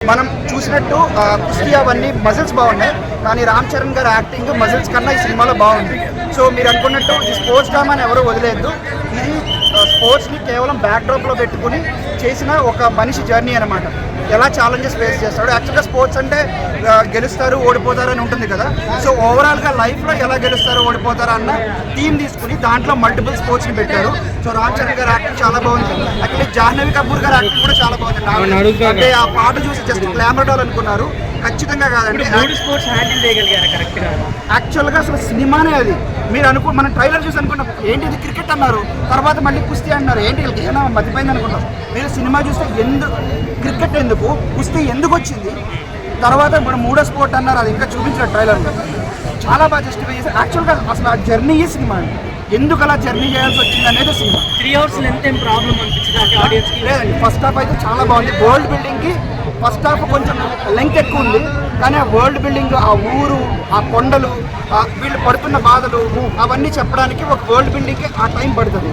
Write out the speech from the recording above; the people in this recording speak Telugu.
మనం చూసినట్టు కుస్తీ అవన్నీ మజిల్స్ బాగున్నాయి, కానీ రామ్ చరణ్ గారి యాక్టింగ్ మజిల్స్ కన్నా ఈ సినిమాలో బాగుంది. సో మీరు అనుకున్నట్టు ఈ స్పోర్ట్స్ డ్రామా అని ఎవరూ వదిలేదు. ఇది స్పోర్ట్స్ని కేవలం బ్యాక్డ్రాప్లో పెట్టుకుని చేసిన ఒక మనిషి జర్నీ అనమాట. ఎలా ఛాలెంజెస్ ఫేస్ చేస్తాడు. యాక్చువల్గా స్పోర్ట్స్ అంటే గెలుస్తారు ఓడిపోతారు అని ఉంటుంది కదా. సో ఓవరాల్గా లైఫ్లో ఎలా గెలుస్తారు ఓడిపోతారు అన్న థీమ్ తీసుకుని దాంట్లో మల్టిపుల్ స్పోర్ట్స్ని పెట్టారు. సో రామ్ చరణ్ గారి యాక్టింగ్ చాలా బాగుంది. యాక్చువల్లీ జాహ్నవి కపూర్ గారి యాక్టింగ్ కూడా చాలా బాగుంది. అంటే ఆ పాట చూసి జస్ట్ గ్లామర్ డాల్ అనుకున్నారు, ఖచ్చితంగా కాదండి. యాక్చువల్గా అసలు సినిమానే అది. మీరు మనం ట్రైలర్ చూసి అనుకున్నాం ఏంటి ఇది క్రికెట్ అన్నారు, తర్వాత మళ్ళీ కుస్తీ అన్నారు, ఏంటి ఏమైనా మతిపోయింది అనుకున్నాం. మీరు సినిమా చూస్తే క్రికెట్ ఎందుకు, కుస్తీ ఎందుకు వచ్చింది, తర్వాత మనం మూడో స్పోర్ట్ అన్నారు, అది ఇంకా చూపించిన ట్రైలర్లో చాలా బాగా జస్టిఫై చేశారు. యాక్చువల్గా అసలు ఆ జర్నీ ఈ సినిమా అండి. ఎందుకు అలా జర్నీ చేయాల్సి వచ్చింది అనేది సినిమా. 3 hours లెంత్ ఏం ప్రాబ్లం అనిపించింది ఆడియన్స్కి? లేదండి, ఫస్ట్ హాఫ్ అయితే చాలా బాగుంది. వరల్డ్ బిల్డింగ్కి ఫస్ట్ హాఫ్ కొంచెం లెంగ్త్ ఎక్కువ ఉంది, కానీ ఆ వరల్డ్ బిల్డింగ్, ఆ ఊరు, ఆ కొండలు, వీళ్ళు పడుతున్న బాధలు అవన్నీ చెప్పడానికి ఒక వరల్డ్ బిల్డింగ్కి ఆ టైం పడుతుంది.